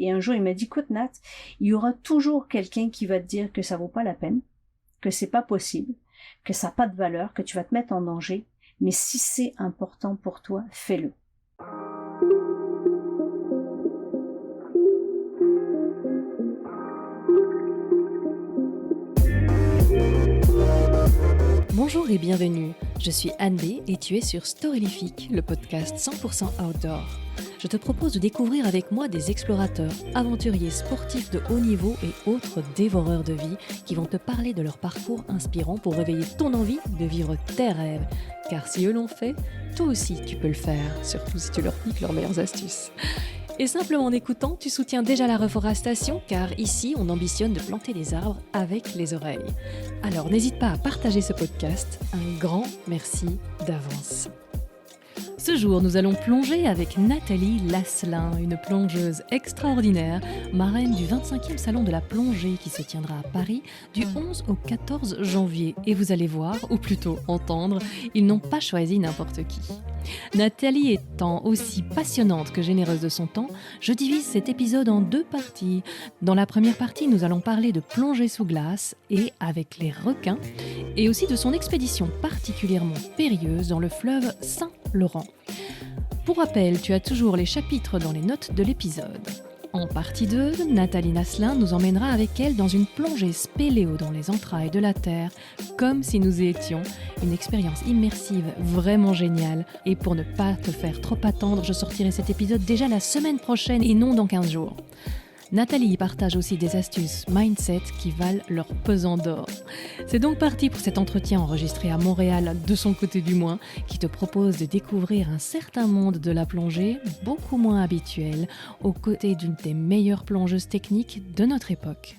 Et un jour, il m'a dit, écoute Nat, il y aura toujours quelqu'un qui va te dire que ça vaut pas la peine, que c'est pas possible, que ça n'a pas de valeur, que tu vas te mettre en danger. Mais si c'est important pour toi, fais-le. Bonjour et bienvenue, je suis Anne B et tu es sur Storylifique, le podcast 100% outdoor. Je te propose de découvrir avec moi des explorateurs, aventuriers, sportifs de haut niveau et autres dévoreurs de vie qui vont te parler de leur parcours inspirant pour réveiller ton envie de vivre tes rêves. Car si eux l'ont fait, toi aussi tu peux le faire, surtout si tu leur piques leurs meilleures astuces. Et simplement en écoutant, tu soutiens déjà la reforestation car ici, on ambitionne de planter des arbres avec les oreilles. Alors n'hésite pas à partager ce podcast. Un grand merci d'avance. Ce jour, nous allons plonger avec Nathalie Lasselin, une plongeuse extraordinaire, marraine du 25e salon de la plongée qui se tiendra à Paris du 11 au 14 janvier. Et vous allez voir, ou plutôt entendre, ils n'ont pas choisi n'importe qui. Nathalie étant aussi passionnante que généreuse de son temps, je divise cet épisode en 2 parties. Dans la première partie, nous allons parler de plongée sous glace et avec les requins, et aussi de son expédition particulièrement périlleuse dans le fleuve Saint-Laurent. Pour rappel, tu as toujours les chapitres dans les notes de l'épisode. En partie 2, Nathalie Lasselin nous emmènera avec elle dans une plongée spéléo dans les entrailles de la Terre, comme si nous y étions, une expérience immersive vraiment géniale. Et pour ne pas te faire trop attendre, je sortirai cet épisode déjà la semaine prochaine et non dans 15 jours. Nathalie y partage aussi des astuces mindset qui valent leur pesant d'or. C'est donc parti pour cet entretien enregistré à Montréal, de son côté du moins, qui te propose de découvrir un certain monde de la plongée, beaucoup moins habituel, aux côtés d'une des meilleures plongeuses techniques de notre époque.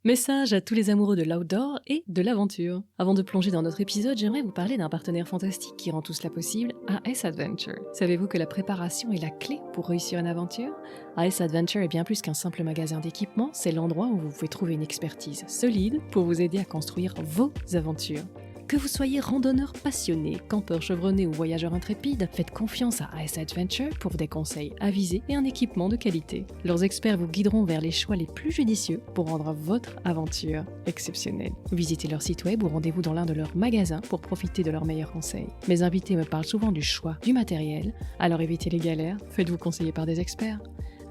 Message à tous les amoureux de l'outdoor et de l'aventure. Avant de plonger dans notre épisode, j'aimerais vous parler d'un partenaire fantastique qui rend tout cela possible, AS Adventure. Savez-vous que la préparation est la clé pour réussir une aventure ? AS Adventure est bien plus qu'un simple magasin d'équipement, c'est l'endroit où vous pouvez trouver une expertise solide pour vous aider à construire vos aventures. Que vous soyez randonneur passionné, campeur chevronné ou voyageur intrépide, faites confiance à AS Adventure pour des conseils avisés et un équipement de qualité. Leurs experts vous guideront vers les choix les plus judicieux pour rendre votre aventure exceptionnelle. Visitez leur site web ou rendez-vous dans l'un de leurs magasins pour profiter de leurs meilleurs conseils. Mes invités me parlent souvent du choix du matériel, alors évitez les galères, faites-vous conseiller par des experts.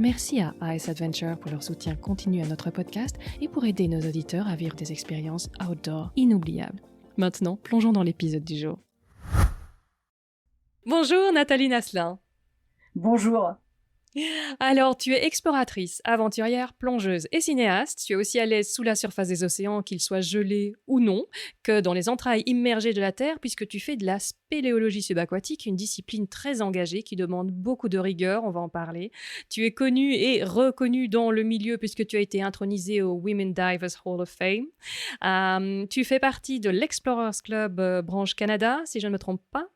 Merci à AS Adventure pour leur soutien continu à notre podcast et pour aider nos auditeurs à vivre des expériences outdoor inoubliables. Maintenant, plongeons dans l'épisode du jour. Bonjour Nathalie Lasselin. Bonjour. Alors, tu es exploratrice, aventurière, plongeuse et cinéaste. Tu es aussi à l'aise sous la surface des océans, qu'ils soient gelés ou non, que dans les entrailles immergées de la Terre, puisque tu fais de la spéléologie subaquatique, une discipline très engagée qui demande beaucoup de rigueur, on va en parler. Tu es connue et reconnue dans le milieu puisque tu as été intronisée au Women Divers Hall of Fame. Tu fais partie de l'Explorers Club branche Canada, si je ne me trompe pas,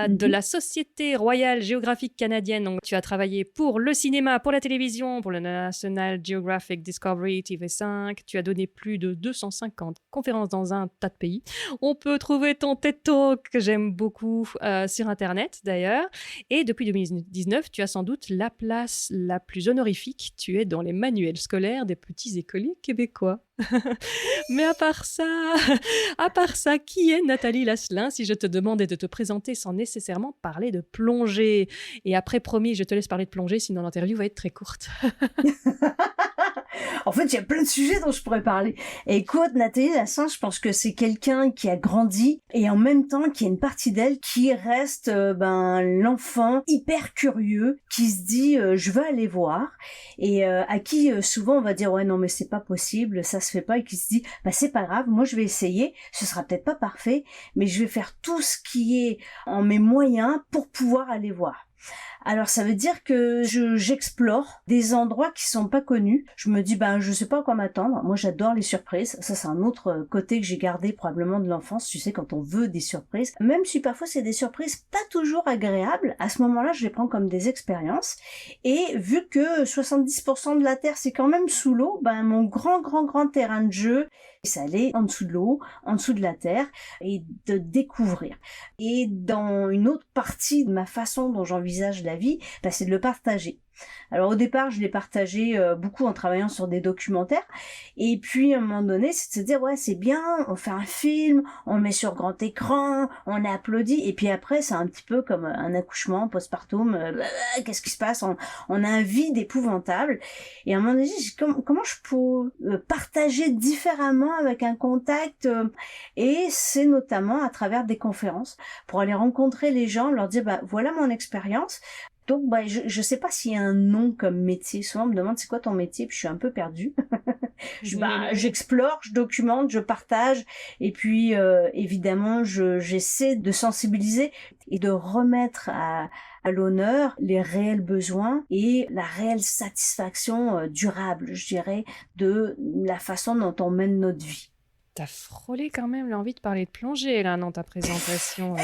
de la Société royale géographique canadienne. Donc, tu as travaillé pour le cinéma, pour la télévision, pour le National Geographic Discovery TV5. Tu as donné plus de 250 conférences dans un tas de pays. On peut trouver ton TED Talk, que j'aime beaucoup, sur Internet d'ailleurs. Et depuis 2019, tu as sans doute la place la plus honorifique. Tu es dans les manuels scolaires des petits écoliers québécois. Mais à part ça, qui est Nathalie Lasselin si je te demandais de te présenter sans nécessairement parler de plongée ? Et après, promis, je te laisse parler de plongée, sinon l'interview va être très courte. En fait, il y a plein de sujets dont je pourrais parler. Et écoute, Nathalie Lasselin, je pense que c'est quelqu'un qui a grandi et en même temps qui a une partie d'elle qui reste l'enfant hyper curieux qui se dit je veux aller voir et à qui souvent on va dire ouais non mais c'est pas possible, ça se fait pas, et qui se dit bah c'est pas grave, moi je vais essayer, ce sera peut-être pas parfait, mais je vais faire tout ce qui est en mes moyens pour pouvoir aller voir. Alors ça veut dire que j'explore des endroits qui sont pas connus. Je me dis je sais pas à quoi m'attendre. Moi j'adore les surprises. Ça c'est un autre côté que j'ai gardé probablement de l'enfance. Tu sais, quand on veut des surprises, même si parfois c'est des surprises pas toujours agréables, à ce moment-là je les prends comme des expériences. Et vu que 70% de la Terre c'est quand même sous l'eau, mon grand terrain de jeu, c'est aller en dessous de l'eau, en dessous de la Terre et de découvrir. Et dans une autre partie de ma façon dont j'envisage la la vie, c'est de le partager. Alors au départ, je l'ai partagé beaucoup en travaillant sur des documentaires, et puis à un moment donné, c'est de se dire ouais c'est bien, on fait un film, on le met sur grand écran, on applaudit, et puis après c'est un petit peu comme un accouchement postpartum, qu'est-ce qui se passe, on a un vide épouvantable, et à un moment donné, comment je peux partager différemment avec un contact, et c'est notamment à travers des conférences, pour aller rencontrer les gens, leur dire voilà mon expérience. Donc, je sais pas s'il y a un nom comme métier. Souvent, on me demande c'est quoi ton métier, puis je suis un peu perdue. J'explore, je documente, je partage, et puis évidemment, j'essaie de sensibiliser et de remettre à l'honneur les réels besoins et la réelle satisfaction durable, je dirais, de la façon dont on mène notre vie. T'as frôlé quand même l'envie de parler de plongée là dans ta présentation.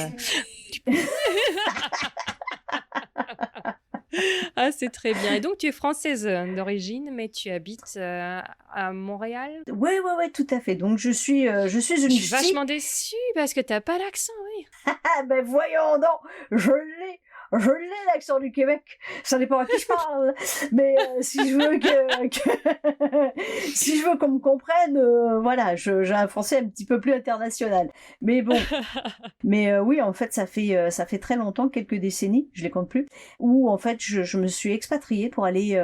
Ah, c'est très bien. Et donc, tu es française d'origine, mais tu habites à Montréal? Oui, tout à fait. Donc, je suis une Je suis fille... vachement déçue parce que t'as pas l'accent, oui. Ah, voyons donc, je l'ai l'accent du Québec. Ça dépend à qui je parle. Mais si je veux si je veux qu'on me comprenne, voilà, j'ai un français un petit peu plus international. Mais bon. Mais oui, en fait, ça fait très longtemps, quelques décennies, je les compte plus, où en fait, je me suis expatriée pour aller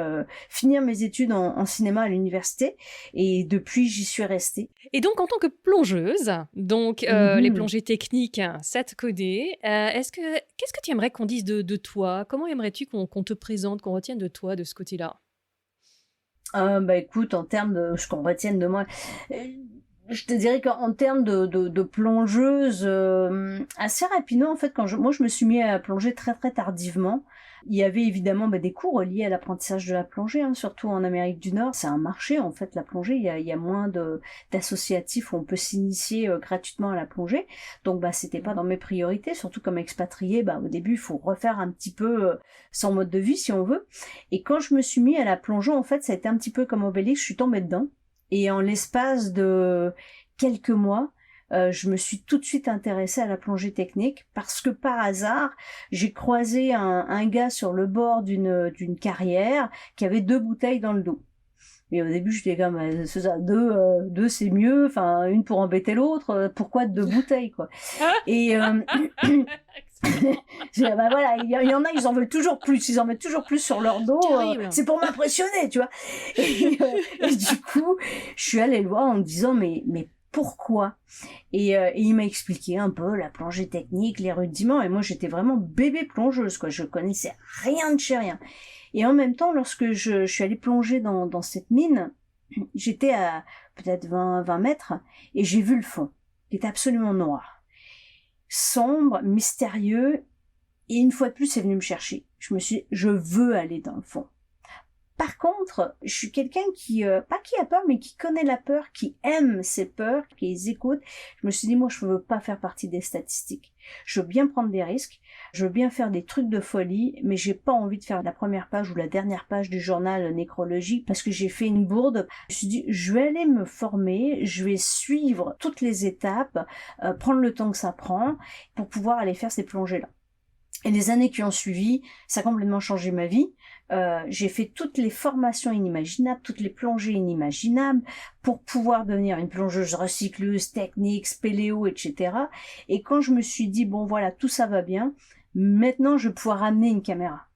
finir mes études en cinéma à l'université, et depuis, j'y suis restée. Et donc, en tant que plongeuse, donc les plongées techniques, ça te connaît. Qu'est-ce que tu aimerais qu'on dise de toi? Comment aimerais-tu qu'on te présente, qu'on retienne de toi de ce côté-là? Écoute, en termes de ce qu'on retienne de moi, je te dirais qu'en termes de plongeuse, assez rapidement, en fait, moi je me suis mis à plonger très très tardivement. Il y avait évidemment des cours liés à l'apprentissage de la plongée, hein, surtout en Amérique du Nord. C'est un marché, en fait, la plongée. Il y a moins d'associatifs où on peut s'initier gratuitement à la plongée. Donc, c'était pas dans mes priorités, surtout comme expatrié. Au début, il faut refaire un petit peu son mode de vie, si on veut. Et quand je me suis mis à la plongée, en fait, ça a été un petit peu comme Obélix, je suis tombée dedans. Et en l'espace de quelques mois, je me suis tout de suite intéressée à la plongée technique parce que par hasard, j'ai croisé un gars sur le bord d'une carrière qui avait 2 bouteilles dans le dos. Et au début, j'étais comme, c'est ça, deux c'est mieux, enfin, une pour embêter l'autre, pourquoi 2 bouteilles, quoi. Et voilà, il y en a, ils en veulent toujours plus, ils en mettent toujours plus sur leur dos, c'est pour m'impressionner, tu vois. Et du coup, je suis allée le voir en me disant, mais pourquoi? Et il m'a expliqué un peu la plongée technique, les rudiments, et moi j'étais vraiment bébé plongeuse, quoi, je connaissais rien de chez rien. Et en même temps, lorsque je suis allée plonger dans cette mine, j'étais à peut-être 20 mètres, et j'ai vu le fond, qui était absolument noir, sombre, mystérieux, et une fois de plus, c'est venu me chercher. Je me suis dit, je veux aller dans le fond. Par contre, je suis quelqu'un qui, pas qui a peur, mais qui connaît la peur, qui aime ses peurs, qui les écoute. Je me suis dit, moi, je veux pas faire partie des statistiques. Je veux bien prendre des risques, je veux bien faire des trucs de folie, mais j'ai pas envie de faire la première page ou la dernière page du journal Nécrologie parce que j'ai fait une bourde. Je me suis dit, je vais aller me former, je vais suivre toutes les étapes, prendre le temps que ça prend pour pouvoir aller faire ces plongées-là. Et les années qui ont suivi, ça a complètement changé ma vie. J'ai fait toutes les formations inimaginables, toutes les plongées inimaginables pour pouvoir devenir une plongeuse recycleuse, technique, spéléo, etc. Et quand je me suis dit, bon voilà, tout ça va bien, maintenant je vais pouvoir amener une caméra.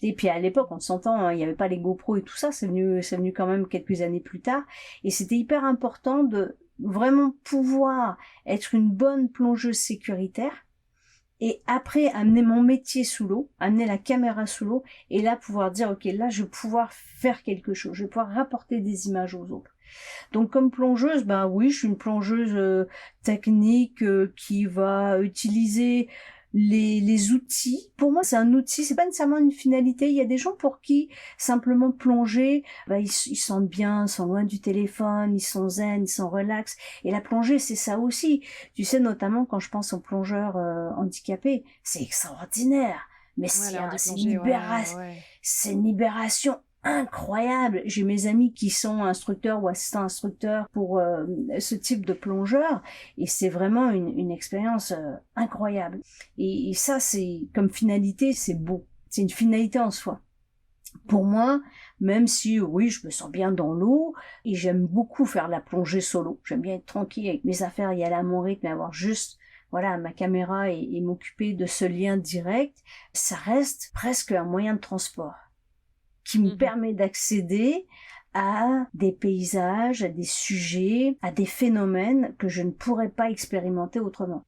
Et puis à l'époque, on s'entend, hein, il n'y avait pas les GoPro et tout ça, c'est venu quand même quelques années plus tard. Et c'était hyper important de vraiment pouvoir être une bonne plongeuse sécuritaire. Et après, amener mon métier sous l'eau, amener la caméra sous l'eau, et là, pouvoir dire, ok, là, je vais pouvoir faire quelque chose, je vais pouvoir rapporter des images aux autres. Donc, comme plongeuse, oui, je suis une plongeuse technique qui va utiliser les outils. Pour moi, c'est un outil, c'est pas nécessairement une finalité. Il y a des gens pour qui simplement plonger, ils sentent bien, ils sont loin du téléphone, ils sont zen, ils sont relax. Et la plongée, c'est ça aussi. Tu sais, notamment quand je pense aux plongeurs handicapés, c'est extraordinaire. Mais c'est une libération incroyable. J'ai mes amis qui sont instructeurs ou assistants instructeurs pour ce type de plongeur et c'est vraiment une expérience incroyable. Et ça, c'est comme finalité, c'est beau. C'est une finalité en soi. Pour moi, même si oui, je me sens bien dans l'eau et j'aime beaucoup faire la plongée solo. J'aime bien être tranquille avec mes affaires, y aller à mon rythme et avoir juste voilà ma caméra et m'occuper de ce lien direct. Ça reste presque un moyen de transport qui me permet d'accéder à des paysages, à des sujets, à des phénomènes que je ne pourrais pas expérimenter autrement.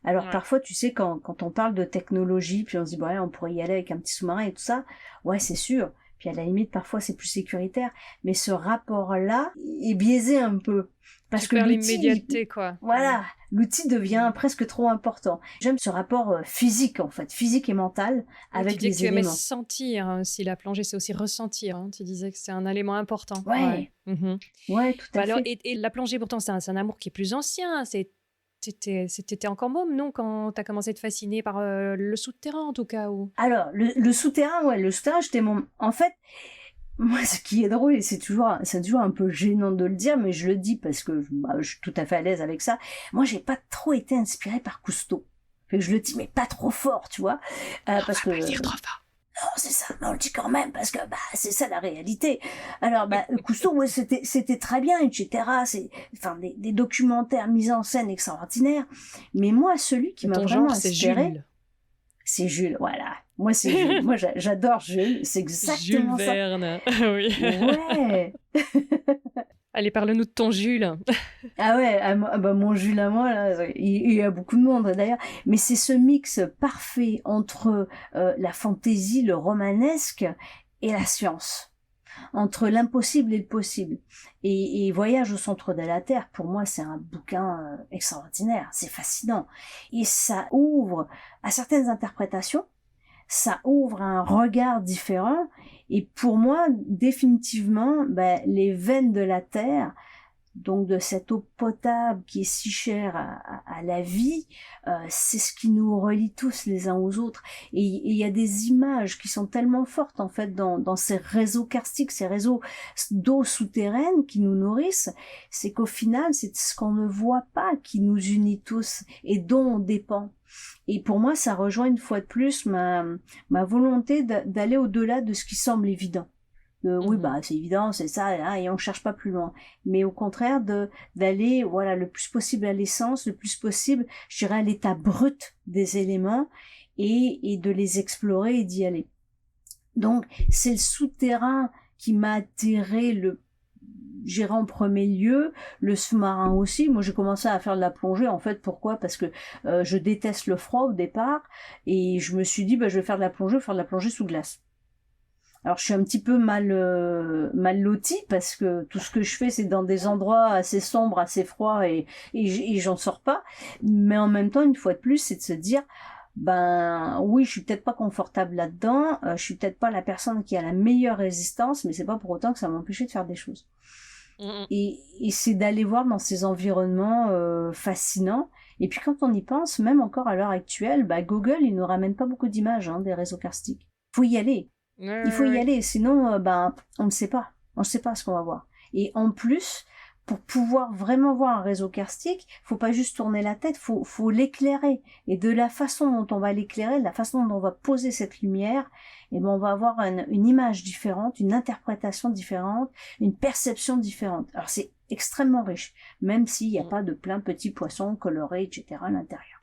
Alors parfois, tu sais, quand on parle de technologie, puis on se dit, on pourrait y aller avec un petit sous-marin et tout ça, ouais, c'est sûr. Puis à la limite, parfois, c'est plus sécuritaire. Mais ce rapport-là est biaisé un peu. Parce que l'immédiateté, quoi. Voilà, l'outil devient presque trop important. J'aime ce rapport physique, en fait, physique et mental avec les éléments. Tu aimais sentir aussi la plongée, c'est aussi ressentir. Hein. Tu disais que c'est un élément important. Ouais, ouais, tout à fait. Alors, et la plongée, pourtant, c'est un amour qui est plus ancien. T'étais encore môme, non, quand t'as commencé à te fasciner par le souterrain, en tout cas ou... Alors, le souterrain, j'étais mon... En fait, moi, ce qui est drôle, et c'est toujours un peu gênant de le dire, mais je le dis parce que je suis tout à fait à l'aise avec ça. Moi, j'ai pas trop été inspirée par Cousteau. Fait que je le dis, mais pas trop fort, tu vois. Parce que... On va pas le dire trop fort. Non, c'est ça, mais on le dit quand même, parce que c'est ça la réalité. Alors, Cousteau, ouais, c'était très bien, etc. C'est, enfin, des documentaires mis en scène extraordinaires. Mais moi, celui qui m'a vraiment inspiré, c'est Jules, voilà. Moi, c'est Jules. Moi, j'adore Jules. C'est exactement Jules ça. Verne. Oui. Ouais. Allez, parle-nous de ton Jules. Ah ouais, mon Jules à moi, là, il y a beaucoup de monde d'ailleurs, mais c'est ce mix parfait entre la fantaisie, le romanesque et la science, entre l'impossible et le possible. Et Voyage au centre de la Terre, pour moi, c'est un bouquin extraordinaire, c'est fascinant. Et ça ouvre à certaines interprétations, ça ouvre un regard différent, et pour moi, définitivement, les veines de la Terre, donc de cette eau potable qui est si chère à la vie, c'est ce qui nous relie tous les uns aux autres. Et il y a des images qui sont tellement fortes en fait dans ces réseaux karstiques, ces réseaux d'eau souterraine qui nous nourrissent, c'est qu'au final c'est ce qu'on ne voit pas qui nous unit tous et dont on dépend. Et pour moi ça rejoint une fois de plus ma volonté d'aller au-delà de ce qui semble évident. Oui, c'est évident, c'est ça, hein, et on cherche pas plus loin. Mais au contraire, d'aller, voilà, le plus possible à l'essence, le plus possible, je dirais, à l'état brut des éléments, et de les explorer et d'y aller. Donc, c'est le souterrain qui m'a attiré j'irai en premier lieu, le sous-marin aussi. Moi, j'ai commencé à faire de la plongée, en fait. Pourquoi? Parce que je déteste le froid au départ, et je me suis dit, je vais faire de la plongée sous glace. Alors je suis un petit peu mal lotie parce que tout ce que je fais c'est dans des endroits assez sombres, assez froids et j'en sors pas. Mais en même temps, une fois de plus, c'est de se dire oui, je suis peut-être pas confortable là-dedans, je suis peut-être pas la personne qui a la meilleure résistance, mais c'est pas pour autant que ça m'empêche de faire des choses. Et c'est d'aller voir dans ces environnements fascinants. Et puis quand on y pense, même encore à l'heure actuelle, Google il nous ramène pas beaucoup d'images des réseaux karstiques. Faut y aller. Il faut y aller, sinon on ne sait pas. On ne sait pas ce qu'on va voir. Et en plus, pour pouvoir vraiment voir un réseau karstique, faut pas juste tourner la tête, faut l'éclairer. Et de la façon dont on va l'éclairer, de la façon dont on va poser cette lumière, on va avoir une image différente, une interprétation différente, une perception différente. Alors c'est extrêmement riche, même s'il n'y a pas de plein petits poissons colorés, etc. à l'intérieur.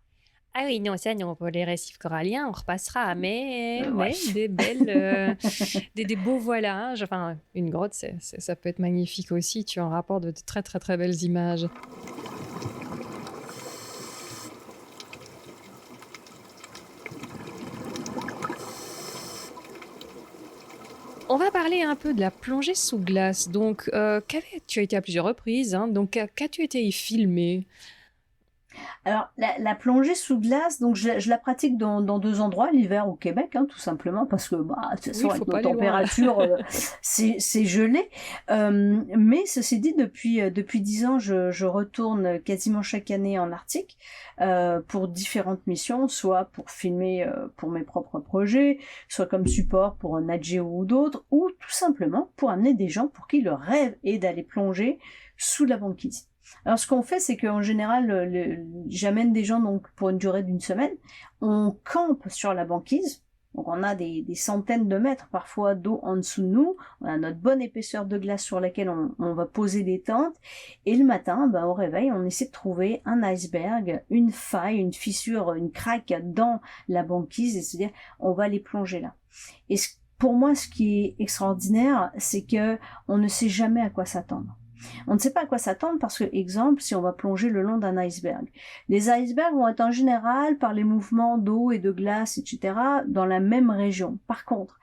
Ah oui, non, ça, non, pour les récifs coralliens, on repassera, mais des belles, des beaux voilages. Enfin, une grotte, ça peut être magnifique aussi. Tu as un rapport de très, très, très belles images. On va parler un peu de la plongée sous glace. Donc, tu as été à plusieurs reprises. Hein, donc, qu'as-tu été y filmer ? Alors, la plongée sous glace, donc je la pratique dans 2 endroits, l'hiver au Québec, tout simplement, parce que, de toute façon, avec nos températures, c'est gelé. Mais ceci dit, depuis 10 ans, je retourne quasiment chaque année en Arctique, pour différentes missions, soit pour filmer pour mes propres projets, soit comme support pour un Nat Geo ou d'autres, ou tout simplement pour amener des gens pour qui le rêve est d'aller plonger sous la banquise. Alors ce qu'on fait, c'est qu'en général, j'amène des gens donc pour une durée d'1 semaine, on campe sur la banquise, Donc on a des centaines de mètres parfois d'eau en dessous de nous, on a notre bonne épaisseur de glace sur laquelle on va poser des tentes, et le matin, au réveil, on essaie de trouver un iceberg, une faille, une fissure, une craque dans la banquise, et se dire on va les plonger là. Et pour moi, ce qui est extraordinaire, c'est que on ne sait jamais à quoi s'attendre. On ne sait pas à quoi s'attendre parce que, exemple, si on va plonger le long d'un iceberg, les icebergs vont être en général, par les mouvements d'eau et de glace, etc., dans la même région. Par contre,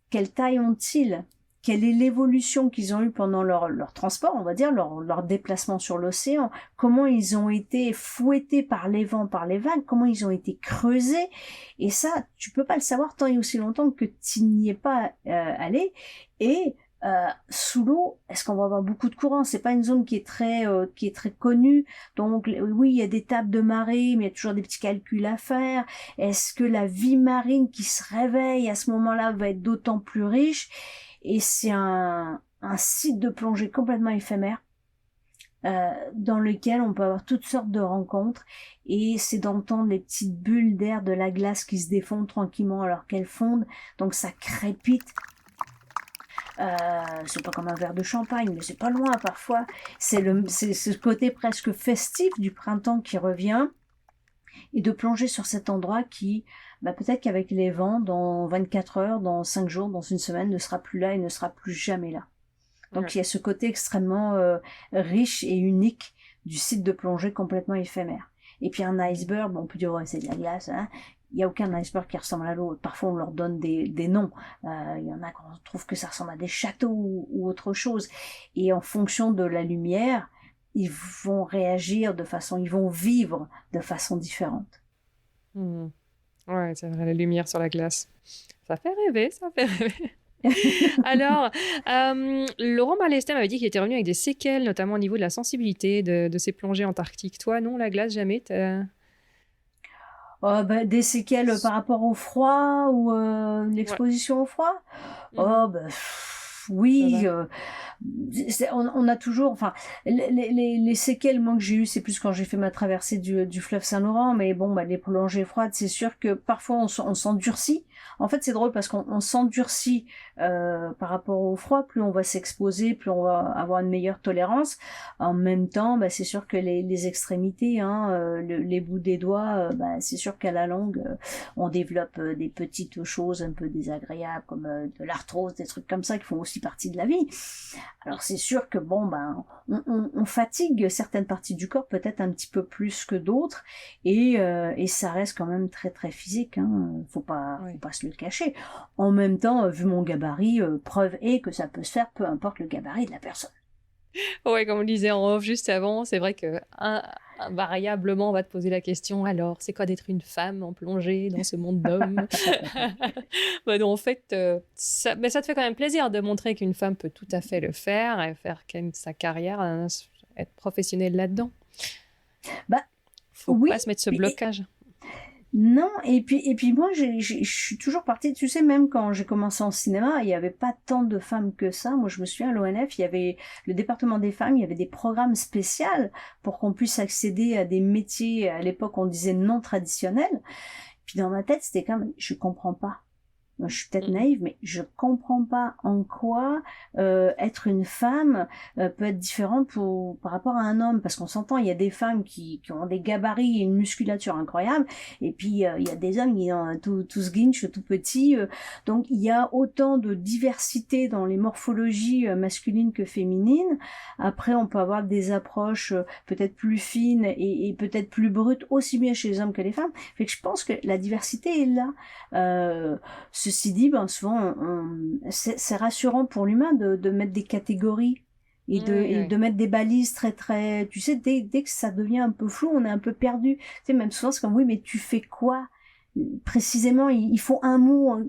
quelle taille ont-ils? Quelle est l'évolution qu'ils ont eue pendant leur transport, on va dire, leur déplacement sur l'océan? Comment ils ont été fouettés par les vents, par les vagues? Comment ils ont été creusés? Et ça, tu peux pas le savoir tant et aussi longtemps que tu n'y es pas allé. Et sous l'eau, est-ce qu'on va avoir beaucoup de courant? C'est pas une zone qui est très connue, donc oui, il y a des tables de marée, mais il y a toujours des petits calculs à faire. Est-ce que la vie marine qui se réveille à ce moment-là va être d'autant plus riche? Et c'est un site de plongée complètement éphémère, dans lequel on peut avoir toutes sortes de rencontres, et c'est d'entendre les petites bulles d'air de la glace qui se défondent tranquillement alors qu'elles fondent, donc ça crépite. C'est pas comme un verre de champagne, mais c'est pas loin parfois. C'est ce côté presque festif du printemps qui revient, et de plonger sur cet endroit qui, peut-être qu'avec les vents, dans 24 heures, dans 5 jours, dans une semaine, ne sera plus là et ne sera plus jamais là. Donc il y a ce côté extrêmement riche et unique du site de plongée complètement éphémère. Et puis un iceberg, on peut dire ouais, c'est de la glace, hein. Il n'y a aucun iceberg qui ressemble à l'autre. Parfois, on leur donne des noms. Il y en a qu'on trouve que ça ressemble à des châteaux ou autre chose. Et en fonction de la lumière, ils vont réagir ils vont vivre de façon différente. Mmh. Ouais, c'est vrai, la lumière sur la glace. Ça fait rêver, ça fait rêver. Alors, Laurent Balestin m'avait dit qu'il était revenu avec des séquelles, notamment au niveau de la sensibilité de ses plongées antarctiques. Toi, non, la glace, jamais Des séquelles par rapport au froid ou l'exposition au froid. Oui, on a toujours, enfin, les séquelles, moi, que j'ai eues, c'est plus quand j'ai fait ma traversée du fleuve Saint-Laurent, mais bon, les plongées froides, c'est sûr que parfois on s'endurcit. En fait, c'est drôle parce qu'on s'endurcit par rapport au froid, plus on va s'exposer, plus on va avoir une meilleure tolérance. En même temps, c'est sûr que les extrémités, les bouts des doigts, c'est sûr qu'à la longue, on développe des petites choses un peu désagréables, comme de l'arthrose, des trucs comme ça qui font aussi partie de la vie. Alors c'est sûr que on fatigue certaines parties du corps peut-être un petit peu plus que d'autres, et ça reste quand même très très physique, faut pas se le cacher. En même temps, vu mon gabarit, preuve est que ça peut se faire peu importe le gabarit de la personne. Ouais, comme on le disait en off juste avant, c'est vrai que invariablement on va te poser la question, alors c'est quoi d'être une femme en plongée dans ce monde d'hommes? Donc, en fait, ça te fait quand même plaisir de montrer qu'une femme peut tout à fait le faire et faire sa carrière, être professionnelle là-dedans. Faut pas se mettre ce blocage. Non, et puis moi, je suis toujours partie, tu sais, même quand j'ai commencé en cinéma, il n'y avait pas tant de femmes que ça. Moi, je me souviens, à l'ONF, il y avait le département des femmes, il y avait des programmes spéciaux pour qu'on puisse accéder à des métiers, à l'époque, on disait non traditionnels. Puis dans ma tête, c'était comme, je comprends pas. Moi, je suis peut-être naïve, mais je comprends pas en quoi être une femme peut être différente par rapport à un homme, parce qu'on s'entend, il y a des femmes qui ont des gabarits et une musculature incroyable, et puis il y a des hommes qui ont tout sguinch, tout petit, donc il y a autant de diversité dans les morphologies masculines que féminines. Après, on peut avoir des approches peut-être plus fines et peut-être plus brutes, aussi bien chez les hommes que les femmes. Fait que je pense que la diversité est là. Ceci dit, souvent, c'est rassurant pour l'humain de mettre des catégories et de mettre des balises très, très... Tu sais, dès que ça devient un peu flou, on est un peu perdu. Tu sais, même souvent, c'est comme, oui, mais tu fais quoi? Précisément, il faut un mot.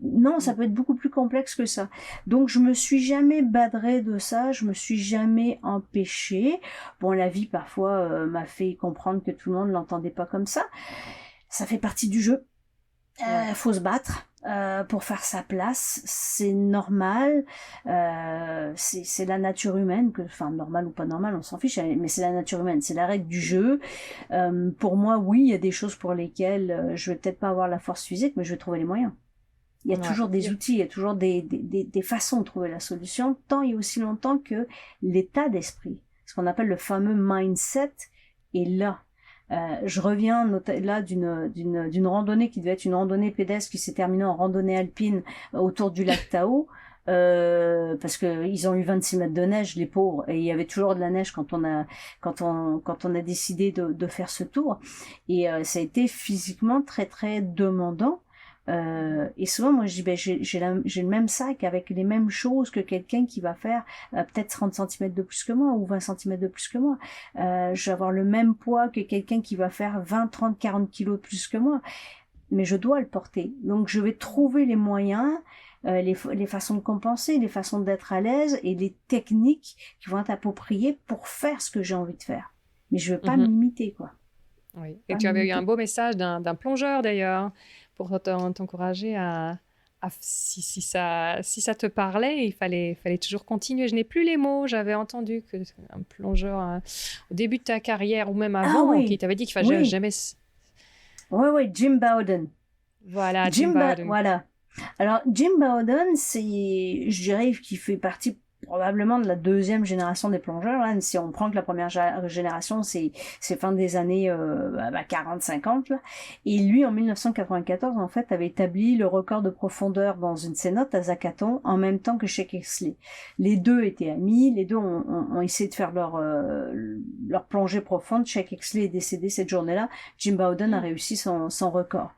Non, ça peut être beaucoup plus complexe que ça. Donc, je me suis jamais badrée de ça, je me suis jamais empêchée. Bon, la vie, parfois, m'a fait comprendre que tout le monde l'entendait pas comme ça. Ça fait partie du jeu. Faut se battre pour faire sa place, c'est normal, c'est la nature humaine, normal ou pas normal, on s'en fiche, mais c'est la nature humaine, c'est la règle du jeu. Pour moi, oui, il y a des choses pour lesquelles je vais peut-être pas avoir la force physique, mais je vais trouver les moyens. Il y a toujours des outils, il y a toujours des façons de trouver la solution, tant et aussi longtemps que l'état d'esprit, ce qu'on appelle le fameux mindset, est là. Je reviens là d'une randonnée qui devait être une randonnée pédestre qui s'est terminée en randonnée alpine autour du lac Tao. Parce que ils ont eu 26 mètres de neige, les pauvres, et il y avait toujours de la neige quand on a décidé de faire ce tour. Et ça a été physiquement très très demandant. Et souvent, moi, je dis, j'ai le même sac avec les mêmes choses que quelqu'un qui va faire peut-être 30 cm de plus que moi ou 20 cm de plus que moi. Je vais avoir le même poids que quelqu'un qui va faire 20, 30, 40 kilos de plus que moi. Mais je dois le porter. Donc, je vais trouver les moyens, les façons de compenser, les façons d'être à l'aise et les techniques qui vont être appropriées pour faire ce que j'ai envie de faire. Mais je ne vais pas m'imiter, quoi. Oui. Et tu avais eu un beau message d'un plongeur, d'ailleurs, pour t'encourager si ça te parlait, il fallait toujours continuer. Je n'ai plus les mots. J'avais entendu qu'un plongeur au début de ta carrière ou même avant, qui t'avait dit qu'il fallait jamais... Oui, Jim Bowden. Voilà, Jim Bowden. Voilà. Alors, Jim Bowden, je dirais qu'il fait partie probablement de la deuxième génération des plongeurs. Là. Si on prend que la première génération, c'est fin des années 40-50. Et lui, en 1994, en fait, avait établi le record de profondeur dans une cénote à Zacaton en même temps que Sheik Hexley. Les deux étaient amis, les deux ont essayé de faire leur plongée profonde. Sheik Hexley est décédé cette journée-là. Jim Bowden a réussi son record.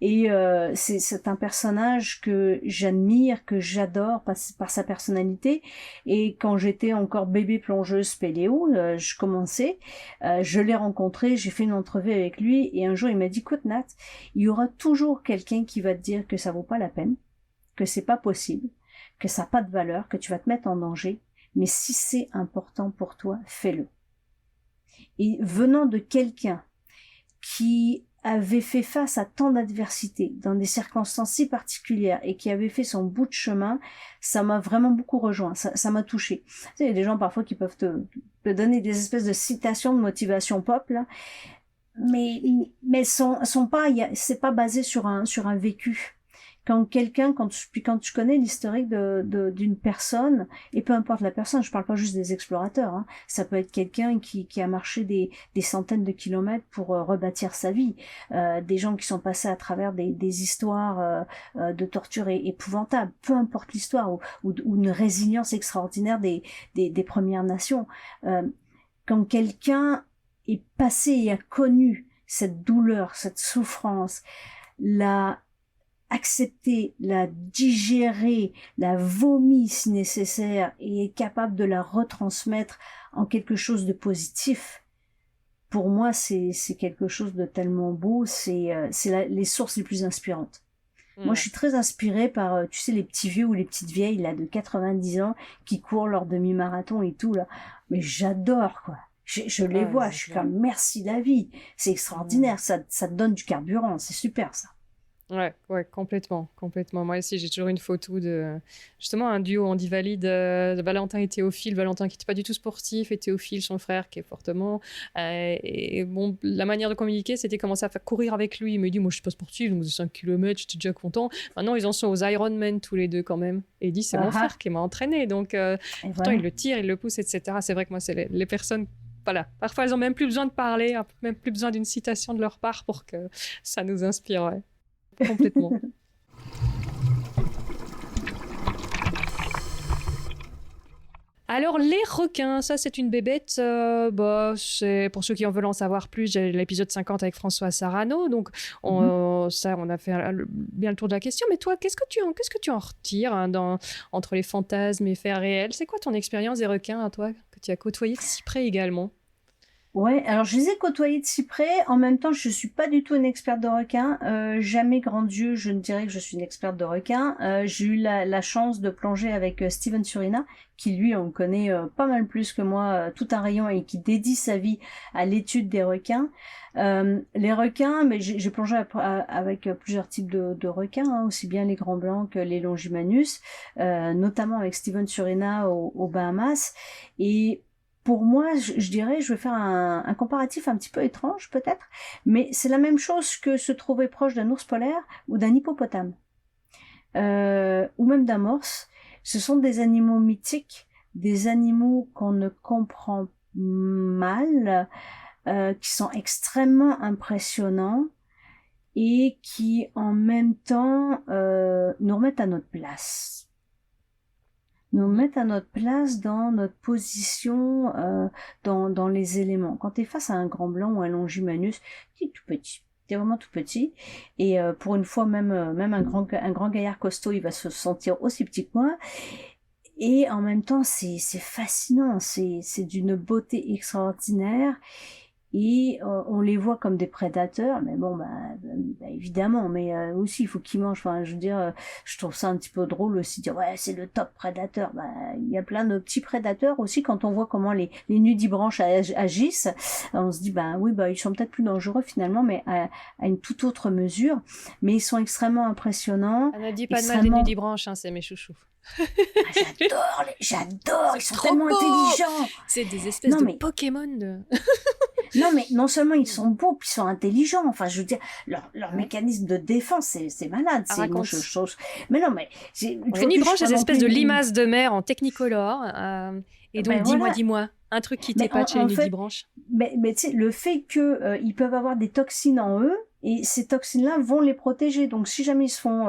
Et c'est un personnage que j'admire, que j'adore par sa personnalité. Et quand j'étais encore bébé plongeuse spéléo, je commençais, je l'ai rencontré, j'ai fait une entrevue avec lui, et un jour il m'a dit, écoute Nat, il y aura toujours quelqu'un qui va te dire que ça vaut pas la peine, que c'est pas possible, que ça n'a pas de valeur, que tu vas te mettre en danger, mais si c'est important pour toi, fais-le. Et venant de quelqu'un qui avait fait face à tant d'adversités dans des circonstances si particulières et qui avait fait son bout de chemin, ça m'a vraiment beaucoup rejoint, ça m'a touché. Tu sais, il y a des gens parfois qui peuvent te donner des espèces de citations de motivation pop là, mais sont pas, c'est pas basé sur un vécu. Quand tu connais l'historique d'une personne, et peu importe la personne, je parle pas juste des explorateurs, hein, ça peut être quelqu'un qui a marché des centaines de kilomètres pour rebâtir sa vie, des gens qui sont passés à travers des histoires de torture épouvantables, peu importe l'histoire, ou une résilience extraordinaire des Premières Nations. Quand quelqu'un est passé et a connu cette douleur, cette souffrance, accepter, la digérer, la vomir si nécessaire et est capable de la retransmettre en quelque chose de positif, pour moi c'est quelque chose de tellement beau, c'est les sources les plus inspirantes. Moi je suis très inspirée par, tu sais, les petits vieux ou les petites vieilles là de 90 ans qui courent leur demi-marathon et tout là, mais j'adore quoi. Je les vois, je suis comme merci la vie, c'est extraordinaire, ça te donne du carburant, c'est super ça. Ouais, complètement. Moi aussi, j'ai toujours une photo de justement un duo handivalide, de Valentin et Théophile. Valentin qui n'était pas du tout sportif et Théophile, son frère, qui est fortement. Et bon, la manière de communiquer, c'était commencer à faire courir avec lui. Il me dit, moi, je suis pas sportif, donc 5 km, j'étais déjà content. Maintenant, ils en sont aux Ironman tous les deux quand même. Et il dit, c'est mon frère qui m'a entraîné. Donc, pourtant, il le tire, il le pousse, etc. C'est vrai que moi, c'est les personnes. Voilà, parfois, elles n'ont même plus besoin de parler, même plus besoin d'une citation de leur part pour que ça nous inspire, ouais. Complètement. Alors, les requins, ça c'est une bébête. C'est pour ceux qui en veulent en savoir plus, j'ai l'épisode 50 avec François Sarano. Donc, on a fait bien le tour de la question. Mais toi, qu'est-ce que tu en retires entre les fantasmes et faits réels? C'est quoi ton expérience des requins, à toi, que tu as côtoyé de si près également? Ouais, alors je les ai côtoyés de si près. En même temps, je suis pas du tout une experte de requins. Jamais grand Dieu, je ne dirais que je suis une experte de requins. J'ai eu la chance de plonger avec Steven Surina, qui lui, on connaît pas mal plus que moi, tout un rayon, et qui dédie sa vie à l'étude des requins. Les requins, mais j'ai plongé avec plusieurs types de requins, hein, aussi bien les grands blancs que les longimanus, notamment avec Steven Surina aux Bahamas. Et pour moi, je dirais, je vais faire un comparatif un petit peu étrange peut-être, mais c'est la même chose que se trouver proche d'un ours polaire ou d'un hippopotame. ou même d'amorces. Ce sont des animaux mythiques, des animaux qu'on ne comprend mal, qui sont extrêmement impressionnants et qui en même temps nous remettent à notre place. Nous mettent à notre place dans notre position, dans les éléments. Quand tu es face à un grand blanc ou un longimanus, tu es tout petit. T'es vraiment tout petit. Et pour une fois, même un grand gaillard costaud, il va se sentir aussi petit que moi. Et en même temps, c'est fascinant. C'est d'une beauté extraordinaire. Et on les voit comme des prédateurs, mais bon, bah évidemment, mais aussi il faut qu'ils mangent. Enfin, je veux dire, je trouve ça un petit peu drôle aussi de dire ouais, c'est le top prédateur. Bah, il y a plein de petits prédateurs aussi. Quand on voit comment les nudibranches agissent, on se dit bah oui, bah ils sont peut-être plus dangereux finalement, mais à une toute autre mesure. Mais ils sont extrêmement impressionnants. On ne dit pas de mal des nudibranches, hein, c'est mes chouchous. J'adore, ils sont tellement intelligents. C'est des espèces de Pokémon de... Non, mais non seulement ils sont beaux, puis ils sont intelligents. Enfin, je veux dire, leur mécanisme de défense, c'est malade. Moi, mais non, mais... Les nudibranches, des espèces de limaces de mer en technicolore. Et donc, dis-moi, un truc qui t'épate chez les nudibranches. Mais tu sais, le fait que ils peuvent avoir des toxines en eux, et ces toxines-là vont les protéger. Donc, si jamais ils se font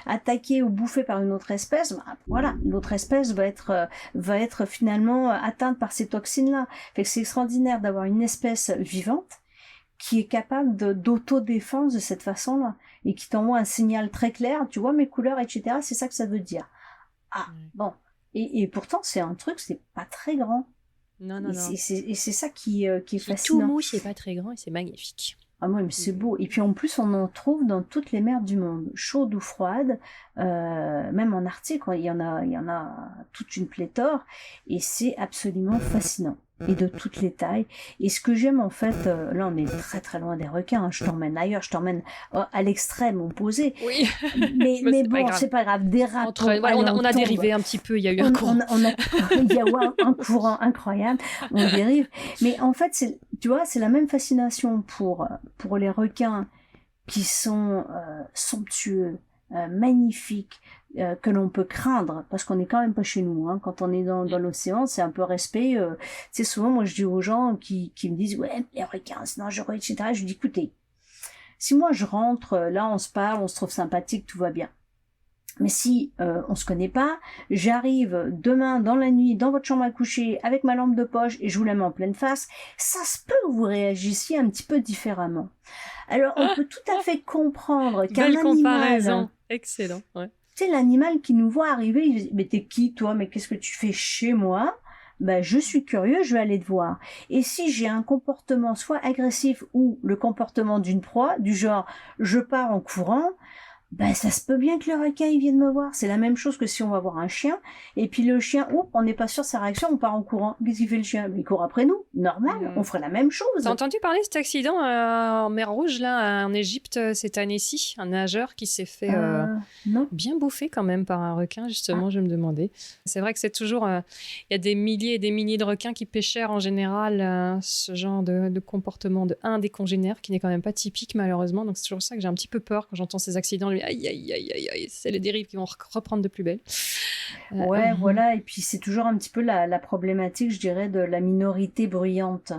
attaquer ou bouffer par une autre espèce, bah, voilà, l'autre espèce va être finalement atteinte par ces toxines-là. Fait que c'est extraordinaire d'avoir une espèce vivante qui est capable d'autodéfense de cette façon-là et qui t'envoie un signal très clair. Tu vois mes couleurs, etc. C'est ça que ça veut dire. Ah, bon. Et pourtant, c'est un truc, c'est pas très grand. Non. Et c'est ça qui est fascinant. Tout mou, c'est pas très grand et c'est magnifique. Ah oui, mais c'est beau. Et puis en plus, on en trouve dans toutes les mers du monde, chaudes ou froides, même en Arctique, il y en a toute une pléthore, et c'est absolument fascinant. Et de toutes les tailles. Et ce que j'aime en fait, là on est très très loin des requins, hein, je t'emmène ailleurs, je t'emmène à l'extrême opposé. Oui. Mais bon, c'est pas grave. Des rats. On a dérivé un petit peu, il y a eu un courant. Il y a eu un courant incroyable, on dérive. Mais en fait, tu vois, c'est la même fascination pour les requins qui sont somptueux, magnifiques, que l'on peut craindre, parce qu'on n'est quand même pas chez nous, hein. Quand on est dans l'océan, c'est un peu respect. Tu sais, souvent, moi, je dis aux gens qui me disent, ouais, les requins, c'est dangereux, etc. Je dis, écoutez, si moi, je rentre, là, on se parle, on se trouve sympathique, tout va bien. Mais si on se connaît pas, j'arrive demain dans la nuit dans votre chambre à coucher avec ma lampe de poche et je vous la mets en pleine face, ça se peut que vous réagissiez un petit peu différemment. Alors, on peut tout à fait comprendre qu'un animal... comparaison. Excellent, ouais. Tu sais, l'animal qui nous voit arriver, il dit, mais t'es qui, toi? Mais qu'est-ce que tu fais chez moi? Ben, je suis curieux, je vais aller te voir. Et si j'ai un comportement soit agressif ou le comportement d'une proie, du genre, je pars en courant, ben, ça se peut bien que le requin, il vienne me voir. C'est la même chose que si on va voir un chien, et puis le chien, on n'est pas sûr de sa réaction, on part en courant. Qu'est-ce qu'il fait le chien? Il court après nous. Normal, on ferait la même chose. T'as entendu parler de cet accident en mer Rouge, là, en Égypte, cette année-ci? Un nageur qui s'est fait bien bouffer quand même par un requin, justement, je me demandais. C'est vrai que c'est toujours... Il y a des milliers et des milliers de requins qui pêchèrent en général ce genre de comportement des congénères, qui n'est quand même pas typique, malheureusement. Donc c'est toujours ça que j'ai un petit peu peur quand j'entends ces accidents. Aïe, c'est les dérives qui vont reprendre de plus belle. Ouais, voilà, et puis c'est toujours un petit peu la problématique, je dirais, de la minorité bruyante.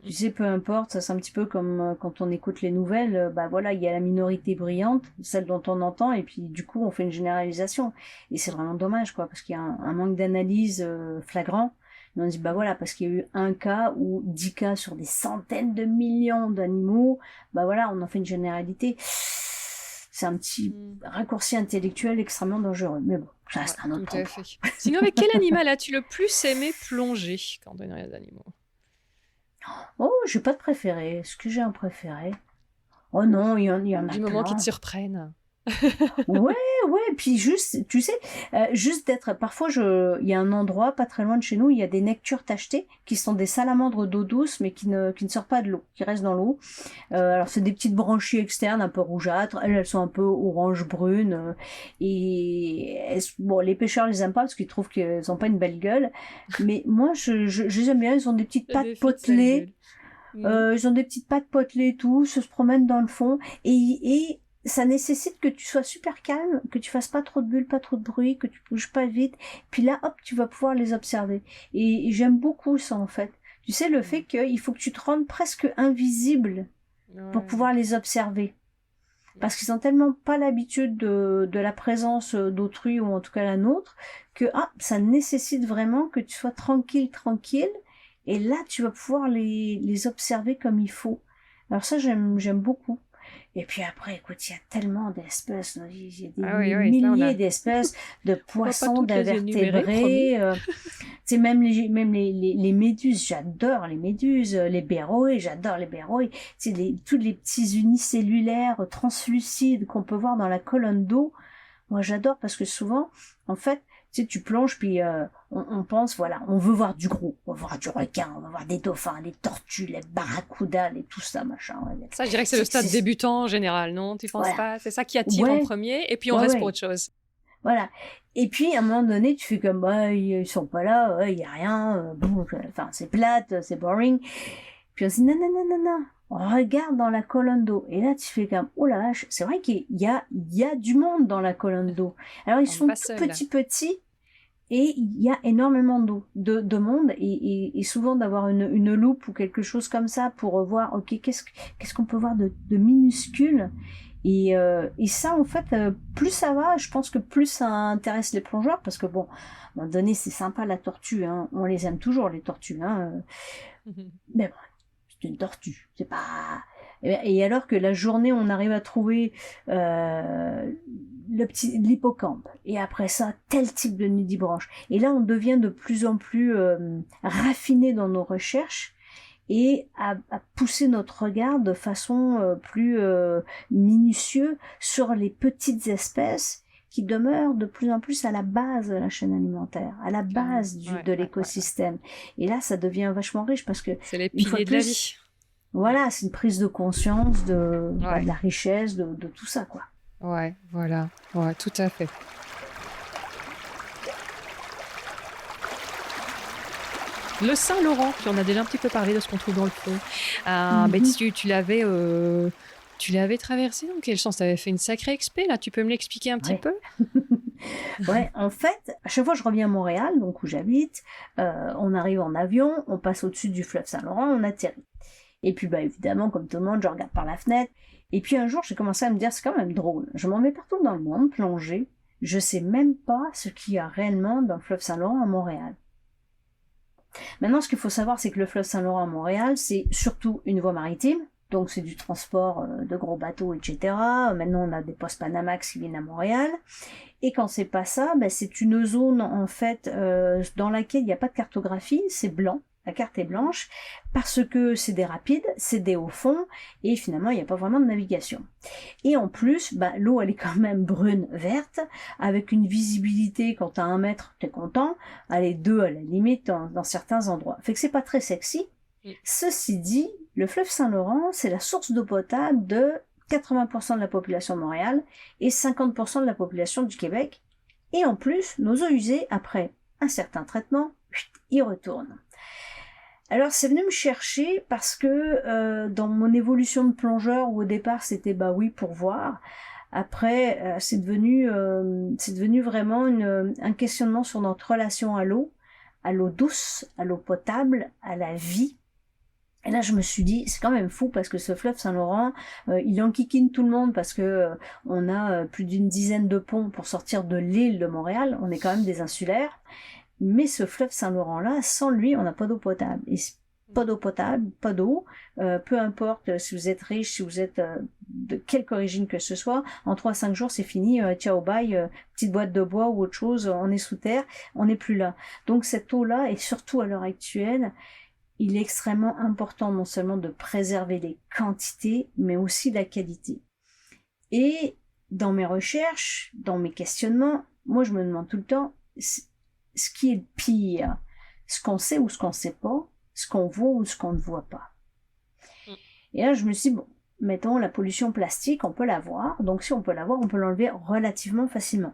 Tu sais, peu importe, ça c'est un petit peu comme quand on écoute les nouvelles, bah voilà, il y a la minorité bruyante, celle dont on entend, et puis du coup on fait une généralisation. Et c'est vraiment dommage, quoi, parce qu'il y a un manque d'analyse flagrant. Et on dit, bah voilà, parce qu'il y a eu un cas ou 10 cas sur des centaines de millions d'animaux, bah voilà, on en fait une généralité. C'est un petit raccourci intellectuel extrêmement dangereux. Mais bon, ça reste un autre propos. Sinon, avec quel animal as-tu le plus aimé plonger quand on est dans les animaux? Oh, j'ai pas de préféré. Est-ce que j'ai un préféré? Oh non, il y en a du moment qui te surprennent. Ouais, puis juste, tu sais, juste d'être, parfois il y a un endroit pas très loin de chez nous, il y a des nectures tachetées qui sont des salamandres d'eau douce mais qui ne sortent pas de l'eau, qui restent dans l'eau. Alors c'est des petites branchies externes un peu rougeâtres, elles sont un peu orange brune et bon, les pêcheurs les aiment pas parce qu'ils trouvent qu'elles ont pas une belle gueule, mais moi je les aime bien, ils ont des petites pattes potelées. Ils ont des petites pattes potelées et tout, se promènent dans le fond et ça nécessite que tu sois super calme, que tu fasses pas trop de bulles, pas trop de bruit, que tu bouges pas vite. Puis là, hop, tu vas pouvoir les observer. Et j'aime beaucoup ça, en fait. Tu sais, le fait qu'il faut que tu te rendes presque invisible pour pouvoir les observer. Parce qu'ils ont tellement pas l'habitude de la présence d'autrui, ou en tout cas la nôtre, que ça nécessite vraiment que tu sois tranquille. Et là, tu vas pouvoir les observer comme il faut. Alors ça, j'aime beaucoup. Et puis après, écoute, il y a tellement d'espèces. Il y a des milliers d'espèces de poissons, d'invertébrés. C'est même les méduses. J'adore les méduses. Les béroïs, j'adore les béroïs. C'est tous les petits unicellulaires translucides qu'on peut voir dans la colonne d'eau. Moi, j'adore parce que souvent, en fait, tu sais, tu plonges, puis on pense, voilà, on veut voir du gros, on veut voir du requin, on veut voir des dauphins, des tortues, les barracudas, tout ça, machin. Ouais. Ça, je dirais que c'est le stade débutant en général, non? Tu penses pas? C'est ça qui attire en premier, et puis on reste pour autre chose. Voilà. Et puis, à un moment donné, tu fais comme, ils sont pas là, il y a rien, c'est plate, c'est boring. Puis on se dit, non, on regarde dans la colonne d'eau. Et là, tu fais comme, oh la vache, c'est vrai qu'il y a du monde dans la colonne d'eau. Alors, ils sont tout petits, et il y a énormément d'eau, de monde, et souvent d'avoir une loupe ou quelque chose comme ça pour voir, ok, qu'est-ce qu'on peut voir de minuscule. Et ça, en fait, plus ça va, je pense que plus ça intéresse les plongeurs, parce que bon, à un moment donné, c'est sympa la tortue, hein, on les aime toujours, les tortues, hein, mais bon, c'est une tortue, c'est pas... Et alors que la journée, on arrive à trouver l'hippocampe, et après ça, tel type de nudibranche. Et là, on devient de plus en plus raffiné dans nos recherches, et à pousser notre regard de façon plus minutieuse sur les petites espèces qui demeurent de plus en plus à la base de la chaîne alimentaire, à la base de l'écosystème. Et là, ça devient vachement riche parce que... C'est les piliers de la vie. Voilà, c'est une prise de conscience de la richesse, de tout ça, quoi. Ouais, voilà. Ouais, tout à fait. Le Saint-Laurent, puis on a déjà un petit peu parlé de ce qu'on trouve dans le fond. Tu l'avais traversé dans quel sens? Tu avais fait une sacrée expé, là. Tu peux me l'expliquer un petit peu? Ouais, en fait, à chaque fois que je reviens à Montréal, donc où j'habite, on arrive en avion, on passe au-dessus du fleuve Saint-Laurent, on atterrit. Et puis, évidemment, comme tout le monde, je regarde par la fenêtre. Et puis un jour, j'ai commencé à me dire, c'est quand même drôle. Je m'en vais partout dans le monde, plonger. Je sais même pas ce qu'il y a réellement dans le fleuve Saint-Laurent à Montréal. Maintenant, ce qu'il faut savoir, c'est que le fleuve Saint-Laurent à Montréal, c'est surtout une voie maritime. Donc, c'est du transport de gros bateaux, etc. Maintenant, on a des postes Panamax qui viennent à Montréal. Et quand c'est pas ça, c'est une zone, en fait, dans laquelle il n'y a pas de cartographie, c'est blanc. La carte est blanche parce que c'est des rapides, c'est des hauts fonds et finalement il n'y a pas vraiment de navigation. Et en plus, l'eau elle est quand même brune verte avec une visibilité quand t'as 1 mètre t'es content, allez 2 à la limite dans certains endroits. Fait que c'est pas très sexy. Ceci dit, le fleuve Saint-Laurent c'est la source d'eau potable de 80% de la population de Montréal et 50% de la population du Québec. Et en plus, nos eaux usées après un certain traitement, y retournent. Alors c'est venu me chercher parce que dans mon évolution de plongeur où au départ c'était pour voir, après c'est devenu vraiment un questionnement sur notre relation à l'eau douce, à l'eau potable, à la vie. Et là je me suis dit c'est quand même fou parce que ce fleuve Saint-Laurent il enquiquine tout le monde parce que on a plus d'une dizaine de ponts pour sortir de l'île de Montréal, on est quand même des insulaires. Mais ce fleuve Saint-Laurent-là, sans lui, on n'a pas d'eau potable. Et pas d'eau potable, pas d'eau, peu importe si vous êtes riche, si vous êtes de quelque origine que ce soit, en 3-5 jours c'est fini, ciao bye, petite boîte de bois ou autre chose, on est sous terre, on n'est plus là. Donc cette eau-là, et surtout à l'heure actuelle, il est extrêmement important non seulement de préserver les quantités, mais aussi la qualité. Et dans mes recherches, dans mes questionnements, moi je me demande tout le temps, ce qui est le pire, ce qu'on sait ou ce qu'on sait pas, ce qu'on voit ou ce qu'on ne voit pas. Et là, je me suis dit, mettons la pollution plastique, on peut la voir, donc si on peut la voir, on peut l'enlever relativement facilement.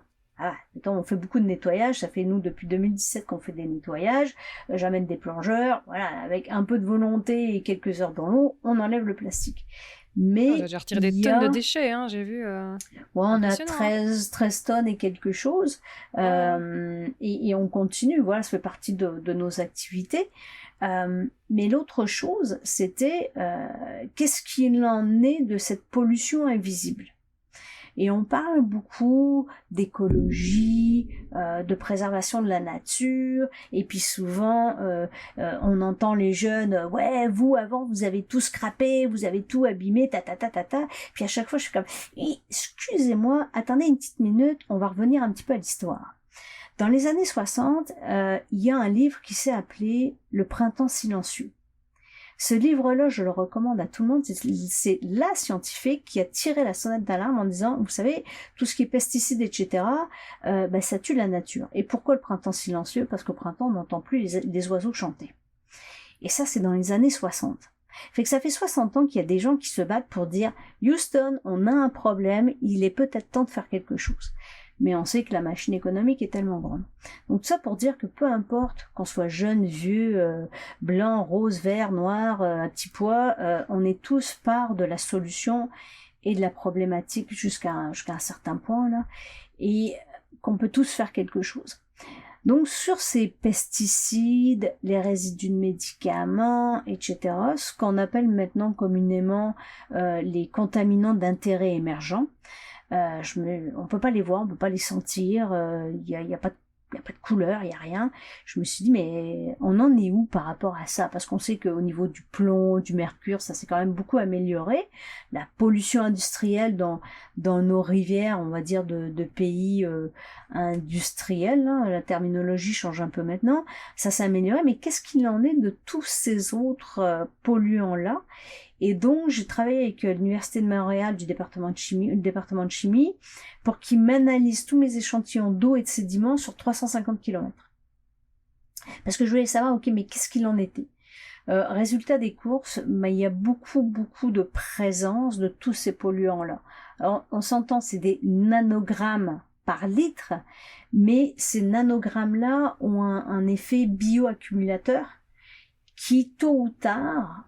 Mettons, on fait beaucoup de nettoyage, ça fait nous depuis 2017 qu'on fait des nettoyages, j'amène des plongeurs, voilà, avec un peu de volonté et quelques heures dans l'eau, on enlève le plastique. Mais j'ai retiré des tonnes de déchets, hein, j'ai vu. On a 13 tonnes et quelque chose. Et on continue, voilà, ça fait partie de nos activités. Mais l'autre chose, c'était qu'est-ce qu'il en est de cette pollution invisible? Et on parle beaucoup d'écologie, de préservation de la nature, et puis souvent on entend les jeunes ouais, vous avant vous avez tout scrappé, vous avez tout abîmé, puis à chaque fois je suis comme excusez-moi, attendez une petite minute, on va revenir un petit peu à l'histoire. Dans les années 60, il y a un livre qui s'est appelé Le Printemps silencieux. Ce livre-là, je le recommande à tout le monde. C'est la scientifique qui a tiré la sonnette d'alarme en disant, vous savez, tout ce qui est pesticides, etc., ça tue la nature. Et pourquoi le printemps silencieux? Parce qu'au printemps, on n'entend plus les oiseaux chanter. Et ça, c'est dans les années 60. Fait que ça fait 60 ans qu'il y a des gens qui se battent pour dire, Houston, on a un problème, il est peut-être temps de faire quelque chose. Mais on sait que la machine économique est tellement grande. Donc ça pour dire que peu importe qu'on soit jeune, vieux, blanc, rose, vert, noir, à petit pois, on est tous part de la solution et de la problématique jusqu'à un certain point là, et qu'on peut tous faire quelque chose. Donc sur ces pesticides, les résidus de médicaments, etc., ce qu'on appelle maintenant communément les contaminants d'intérêt émergent, on peut pas les voir, on peut pas les sentir, y a pas de couleur, il y a rien. Je me suis dit mais on en est où par rapport à ça? Parce qu'on sait qu'au niveau du plomb, du mercure, ça s'est quand même beaucoup amélioré. La pollution industrielle dans nos rivières, on va dire de pays industriels, hein, la terminologie change un peu maintenant, ça s'est amélioré, mais qu'est-ce qu'il en est de tous ces autres polluants-là? Et donc, j'ai travaillé avec l'Université de Montréal le département de chimie, pour qu'ils m'analysent tous mes échantillons d'eau et de sédiments sur 350 km. Parce que je voulais savoir, ok, mais qu'est-ce qu'il en était? Résultat des courses, il y a beaucoup de présence de tous ces polluants-là. Alors, on s'entend, c'est des nanogrammes par litre, mais ces nanogrammes-là ont un effet bioaccumulateur qui tôt ou tard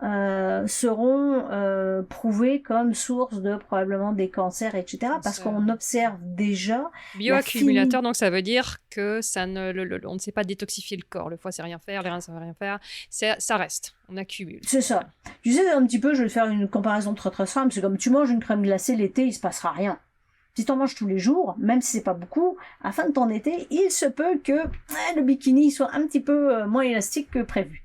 seront prouvés comme source de probablement des cancers, etc. Parce qu'on observe déjà bioaccumulateur, donc ça veut dire que on ne sait pas détoxifier le corps. Le foie sait rien faire, les reins savent rien faire. Ça reste, on accumule. C'est ça. Tu sais, un petit peu, je vais faire une comparaison très simple. C'est comme tu manges une crème glacée l'été, il se passera rien. Si t'en manges tous les jours, même si c'est pas beaucoup, à la fin de ton été, il se peut que le bikini soit un petit peu moins élastique que prévu.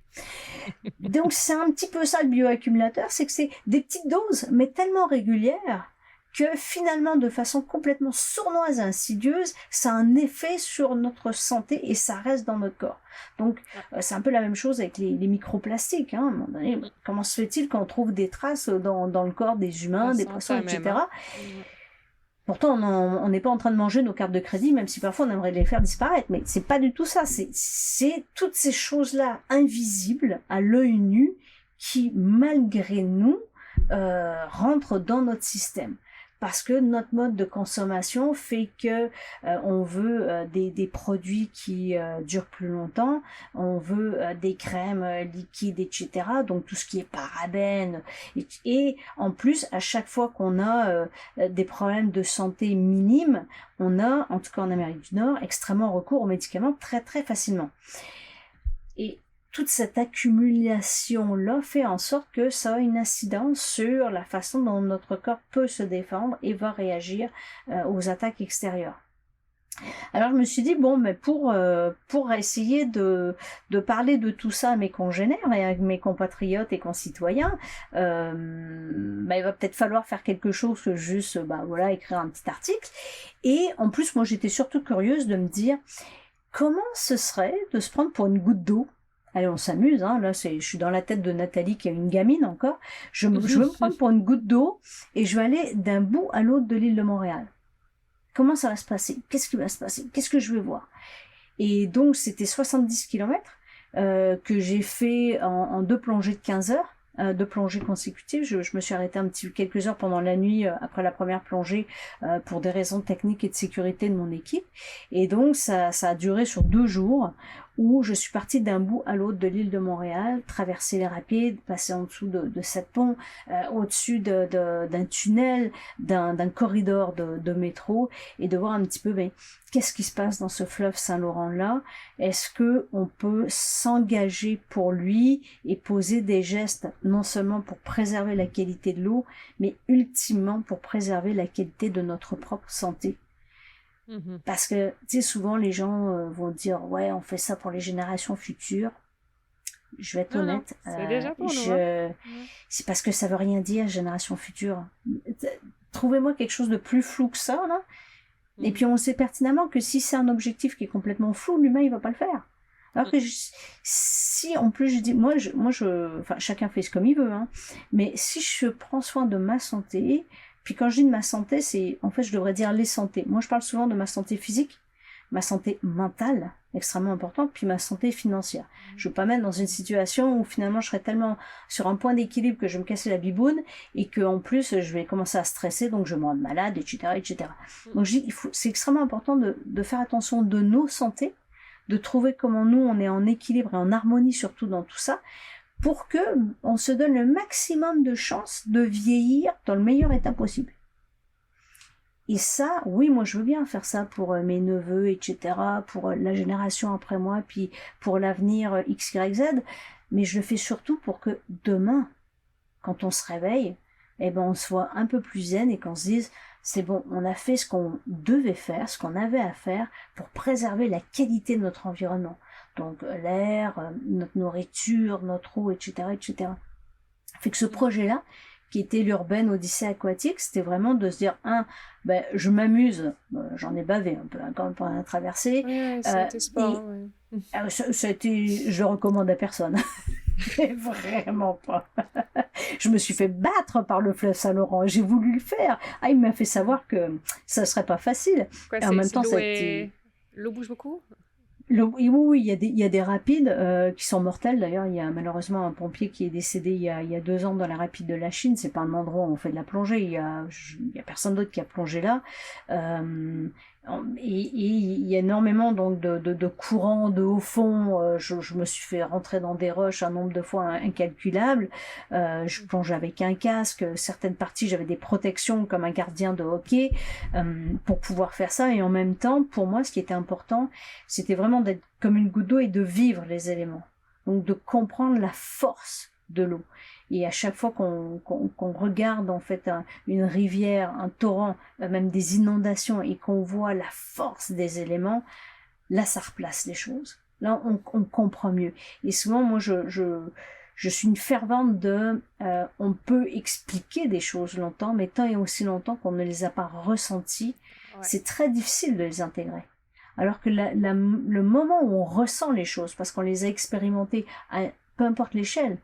Donc c'est un petit peu ça le bioaccumulateur, c'est que c'est des petites doses, mais tellement régulières, que finalement de façon complètement sournoise et insidieuse, ça a un effet sur notre santé et ça reste dans notre corps. Donc c'est un peu la même chose avec les microplastiques. Hein. À un moment donné, comment se fait-il qu'on trouve des traces dans le corps des humains, des poissons, etc. Hein. Pourtant, on n'est pas en train de manger nos cartes de crédit, même si parfois on aimerait les faire disparaître. Mais c'est pas du tout ça. C'est toutes ces choses-là invisibles à l'œil nu qui, malgré nous, rentrent dans notre système. Parce que notre mode de consommation fait que on veut des produits qui durent plus longtemps, on veut des crèmes liquides, etc. Donc tout ce qui est parabènes. Et en plus, à chaque fois qu'on a des problèmes de santé minimes, on a, en tout cas en Amérique du Nord, extrêmement recours aux médicaments très très facilement. Et toute cette accumulation-là fait en sorte que ça a une incidence sur la façon dont notre corps peut se défendre et va réagir aux attaques extérieures. Alors je me suis dit, bon, mais pour essayer de parler de tout ça à mes congénères et à mes compatriotes et concitoyens, il va peut-être falloir faire quelque chose que juste écrire un petit article. Et en plus, moi j'étais surtout curieuse de me dire, comment ce serait de se prendre pour une goutte d'eau? Allez, on s'amuse, hein. Là, je suis dans la tête de Nathalie qui est une gamine encore. Je veux me prendre pour une goutte d'eau et je vais aller d'un bout à l'autre de l'île de Montréal. Comment ça va se passer? Qu'est-ce qui va se passer? Qu'est-ce que je vais voir? Et donc, c'était 70 kilomètres que j'ai fait en 2 plongées de 15 heures. 2 plongées consécutives. Je me suis arrêtée quelques heures pendant la nuit après la première plongée pour des raisons techniques et de sécurité de mon équipe. Et donc ça a duré sur 2 jours où je suis partie d'un bout à l'autre de l'île de Montréal, traverser les rapides, passer en dessous de 7 ponts, au-dessus d'un tunnel, d'un corridor de métro, et de voir un petit peu qu'est-ce qui se passe dans ce fleuve Saint-Laurent-là. Est-ce que on peut s'engager pour lui et poser des gestes non seulement pour préserver la qualité de l'eau, mais ultimement pour préserver la qualité de notre propre santé. Parce que, tu sais, souvent les gens vont dire, ouais, on fait ça pour les générations futures. Je vais être honnête. C'est déjà pour nous. C'est parce que ça veut rien dire, génération future. Trouvez-moi quelque chose de plus flou que ça, là. Et puis on sait pertinemment que si c'est un objectif qui est complètement flou, l'humain, il va pas le faire. Alors que si en plus je dis, enfin, chacun fait ce comme il veut, hein, mais si je prends soin de ma santé, puis quand je dis de ma santé, en fait, je devrais dire les santé. Moi, je parle souvent de ma santé physique, ma santé mentale, extrêmement importante, puis ma santé financière. Je veux pas mettre dans une situation où finalement je serais tellement sur un point d'équilibre que je vais me casser la biboune et que en plus je vais commencer à stresser, donc je vais me rendre malade, etc., etc. Donc je dis, c'est extrêmement important de faire attention de nos santé, de trouver comment nous on est en équilibre et en harmonie surtout dans tout ça, pour que on se donne le maximum de chances de vieillir dans le meilleur état possible. Et ça, oui, moi je veux bien faire ça pour mes neveux, etc., pour la génération après moi, puis pour l'avenir X, Y, Z, mais je le fais surtout pour que demain, quand on se réveille, on se voit un peu plus zen et qu'on se dise, c'est bon, on a fait ce qu'on devait faire, ce qu'on avait à faire pour préserver la qualité de notre environnement. Donc l'air, notre nourriture, notre eau, etc., etc. Fait que ce projet-là, qui était l'Urban Odyssée aquatique, c'était vraiment de se dire, je m'amuse, j'en ai bavé un peu quand on a traversé. Oui, c'était sport. Ça a été, je le recommande à personne. Mais vraiment pas. Je me suis fait battre par le fleuve Saint-Laurent et j'ai voulu le faire. Il m'a fait savoir que ça serait pas facile. Quoi, et en même temps, l'eau bouge beaucoup? Oui, il y a des rapides qui sont mortels. D'ailleurs, il y a malheureusement un pompier qui est décédé il y a 2 ans dans la rapide de la Chine. C'est pas un endroit où on fait de la plongée. Il y a personne d'autre qui a plongé là. Et il y a énormément donc de courants de haut fond. Je me suis fait rentrer dans des roches un nombre de fois incalculable. Je plongeais avec un casque. Certaines parties, j'avais des protections comme un gardien de hockey pour pouvoir faire ça. Et en même temps, pour moi, ce qui était important, c'était vraiment d'être comme une goutte d'eau et de vivre les éléments. Donc de comprendre la force de l'eau. Et à chaque fois qu'on regarde en fait une rivière, un torrent, même des inondations, et qu'on voit la force des éléments, là ça replace les choses. Là on comprend mieux. Et souvent moi je suis une fervente on peut expliquer des choses longtemps, mais tant et aussi longtemps qu'on ne les a pas ressenties, c'est très difficile de les intégrer. Alors que le moment où on ressent les choses, parce qu'on les a expérimentées, peu importe l'échelle,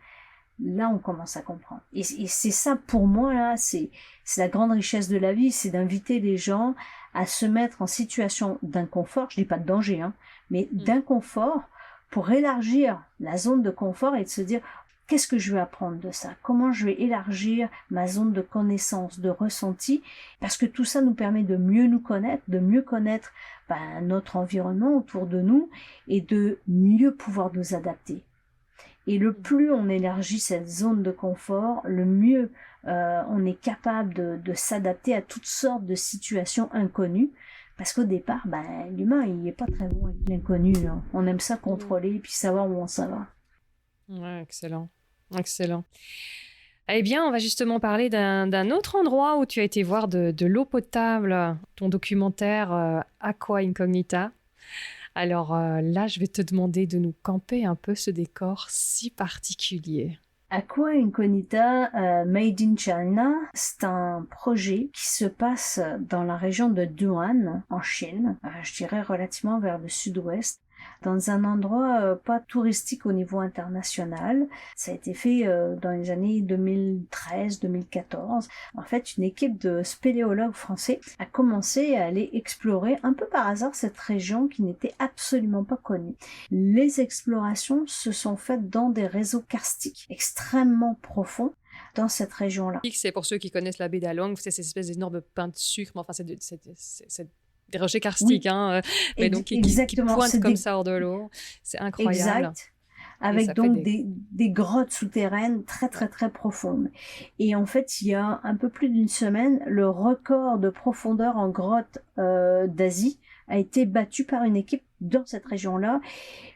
là on commence à comprendre. Et c'est ça pour moi, là, c'est la grande richesse de la vie, c'est d'inviter les gens à se mettre en situation d'inconfort, je dis pas de danger, mais d'inconfort, pour élargir la zone de confort et de se dire, qu'est-ce que je vais apprendre de ça? Comment je vais élargir ma zone de connaissance, de ressenti? Parce que tout ça nous permet de mieux nous connaître, de mieux connaître notre environnement autour de nous et de mieux pouvoir nous adapter. Et le plus on élargit cette zone de confort, le mieux on est capable de s'adapter à toutes sortes de situations inconnues. Parce qu'au départ, l'humain, il n'est pas très bon avec l'inconnu. On aime ça contrôler et puis savoir où on s'en va. Ouais, excellent. Excellent. Eh bien, on va justement parler d'un autre endroit où tu as été voir de l'eau potable, ton documentaire Aqua Incognita. Alors là, je vais te demander de nous camper un peu ce décor si particulier. Aqua Incognita Made in China, c'est un projet qui se passe dans la région de Duan, en Chine, je dirais relativement vers le sud-ouest, dans un endroit pas touristique au niveau international. Ça a été fait dans les années 2013-2014. En fait, une équipe de spéléologues français a commencé à aller explorer un peu par hasard cette région qui n'était absolument pas connue. Les explorations se sont faites dans des réseaux karstiques extrêmement profonds dans cette région-là. C'est pour ceux qui connaissent la baie d'Along, c'est cette espèce d'énorme pain de sucre, mais enfin c'est des rochers karstiques, mais donc qui pointent comme ça hors de l'eau. C'est incroyable. Exact. Avec donc des grottes souterraines très très très profondes. Et en fait, il y a un peu plus d'une semaine, le record de profondeur en grotte d'Asie a été battu par une équipe dans cette région-là.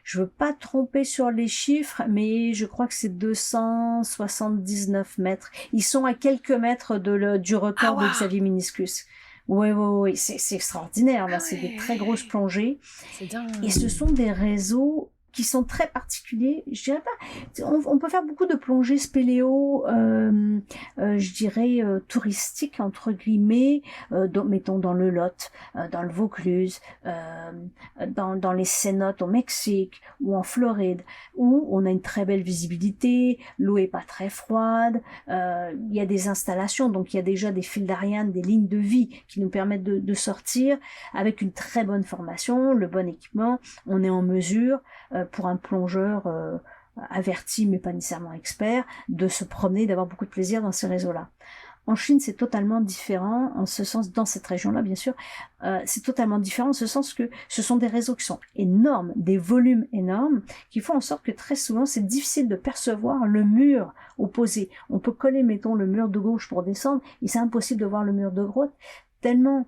Je veux pas tromper sur les chiffres, mais je crois que c'est 279 mètres. Ils sont à quelques mètres du record de Xavier Meniscus. Oui, c'est extraordinaire. Là, c'est des très grosses plongées. C'est dingue. Et ce sont des réseaux qui sont très particuliers. Je dirais pas, on peut faire beaucoup de plongées spéléo, je dirais touristiques entre guillemets, mettons dans le Lot, dans le Vaucluse, dans les cénotes au Mexique ou en Floride, où on a une très belle visibilité, l'eau est pas très froide, il y a des installations, donc il y a déjà des fils d'Ariane, des lignes de vie qui nous permettent de sortir avec une très bonne formation, le bon équipement, on est en mesure pour un plongeur averti mais pas nécessairement expert, de se promener, d'avoir beaucoup de plaisir dans ces réseaux-là. En Chine, c'est totalement différent, en ce sens, dans cette région-là, bien sûr, c'est totalement différent en ce sens que ce sont des réseaux qui sont énormes, des volumes énormes, qui font en sorte que très souvent, c'est difficile de percevoir le mur opposé. On peut coller, mettons, le mur de gauche pour descendre, et c'est impossible de voir le mur de droite, tellement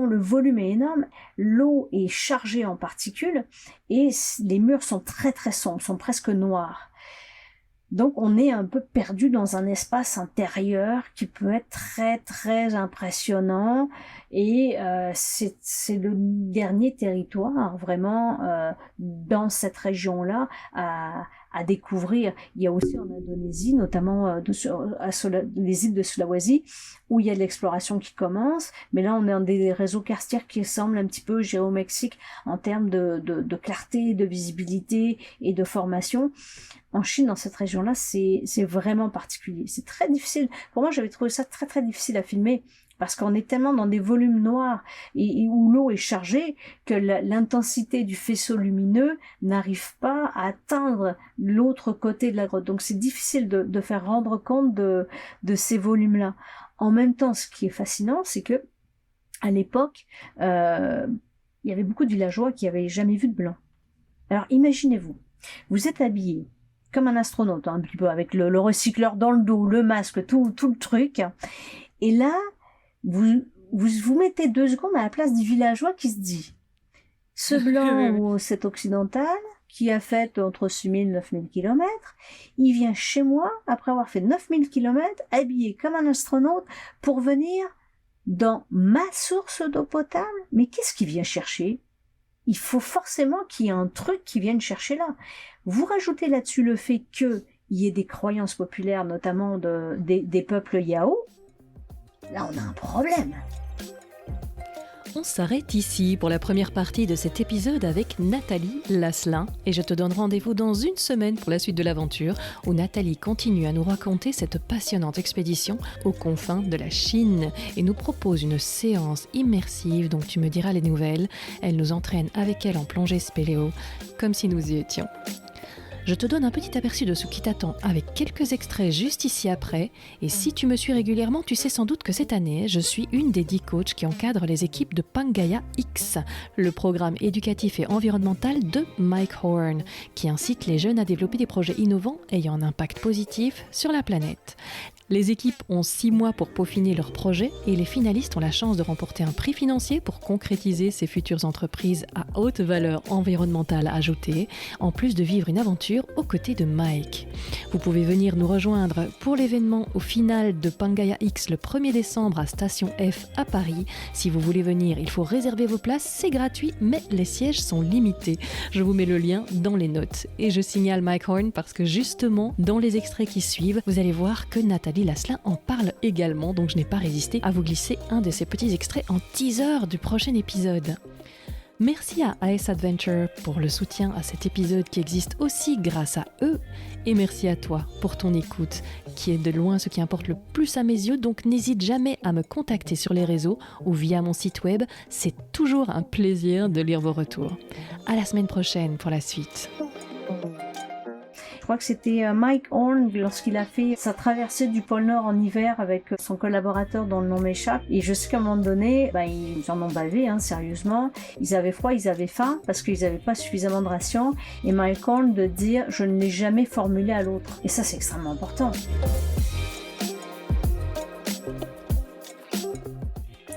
le volume est énorme, l'eau est chargée en particules et les murs sont très très sombres, sont presque noirs. Donc on est un peu perdu dans un espace intérieur qui peut être très très impressionnant et c'est le dernier territoire vraiment dans cette région-là à découvrir. Il y a aussi en Indonésie, notamment les îles de Sulawesi, où il y a de l'exploration qui commence, mais là on est dans des réseaux karstiques qui ressemblent un petit peu au Mexique en termes de clarté, de visibilité et de formation. En Chine, dans cette région-là, c'est vraiment particulier. C'est très difficile. Pour moi, j'avais trouvé ça très très difficile à filmer parce qu'on est tellement dans des volumes noirs et où l'eau est chargée que l'intensité du faisceau lumineux n'arrive pas à atteindre l'autre côté de la grotte. Donc c'est difficile de faire rendre compte de ces volumes-là. En même temps, ce qui est fascinant, c'est que à l'époque, il y avait beaucoup de villageois qui n'avaient jamais vu de blanc. Alors imaginez-vous, vous êtes habillé comme un astronaute, un petit peu avec le recycleur dans le dos, le masque, tout le truc. Et là, vous mettez 2 secondes à la place du villageois qui se dit, ce blanc ou cet occidental, qui a fait entre 6000 et 9000 kilomètres, il vient chez moi, après avoir fait 9000 kilomètres, habillé comme un astronaute, pour venir dans ma source d'eau potable. Mais qu'est-ce qu'il vient chercher ? Il faut forcément qu'il y ait un truc qui vienne chercher là. Vous rajoutez là-dessus le fait qu'il y ait des croyances populaires, notamment des peuples Yao, là on a un problème. On s'arrête ici pour la première partie de cet épisode avec Nathalie Lasselin et je te donne rendez-vous dans une semaine pour la suite de l'aventure où Nathalie continue à nous raconter cette passionnante expédition aux confins de la Chine et nous propose une séance immersive dont tu me diras les nouvelles. Elle nous entraîne avec elle en plongée spéléo comme si nous y étions. Je te donne un petit aperçu de ce qui t'attend avec quelques extraits juste ici après. Et si tu me suis régulièrement, tu sais sans doute que cette année, je suis une des 10 coachs qui encadrent les équipes de Pangaea X, le programme éducatif et environnemental de Mike Horn, qui incite les jeunes à développer des projets innovants ayant un impact positif sur la planète. Les équipes ont 6 mois pour peaufiner leurs projets et les finalistes ont la chance de remporter un prix financier pour concrétiser ces futures entreprises à haute valeur environnementale ajoutée, en plus de vivre une aventure aux côtés de Mike. Vous pouvez venir nous rejoindre pour l'événement au final de Pangaea X le 1er décembre à Station F à Paris. Si vous voulez venir, il faut réserver vos places, c'est gratuit, mais les sièges sont limités. Je vous mets le lien dans les notes. Et je signale Mike Horn parce que justement, dans les extraits qui suivent, vous allez voir que Nathalie Lasselin en parle également, donc je n'ai pas résisté à vous glisser un de ces petits extraits en teaser du prochain épisode. Merci à AS Adventure pour le soutien à cet épisode qui existe aussi grâce à eux, et merci à toi pour ton écoute, qui est de loin ce qui importe le plus à mes yeux, donc n'hésite jamais à me contacter sur les réseaux ou via mon site web, c'est toujours un plaisir de lire vos retours. À la semaine prochaine pour la suite. crois que c'était Mike Horn lorsqu'il a fait sa traversée du pôle Nord en hiver avec son collaborateur dont le nom m'échappe. Et je sais qu'à un moment donné, ils en ont bavé, sérieusement. Ils avaient froid, ils avaient faim parce qu'ils n'avaient pas suffisamment de rations. Et Mike Horn de dire, je ne l'ai jamais formulé à l'autre. Et ça, c'est extrêmement important.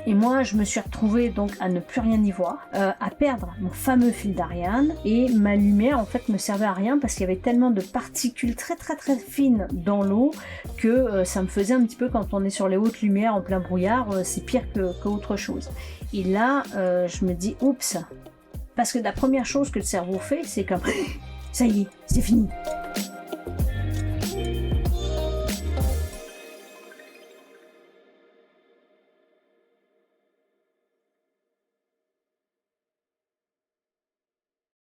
Et moi, je me suis retrouvée donc à ne plus rien y voir, à perdre mon fameux fil d'Ariane, et ma lumière en fait me servait à rien parce qu'il y avait tellement de particules très très très fines dans l'eau que ça me faisait un petit peu, quand on est sur les hautes lumières en plein brouillard, c'est pire qu'autre chose. Et là, je me dis oups, parce que la première chose que le cerveau fait, c'est comme ça y est, c'est fini.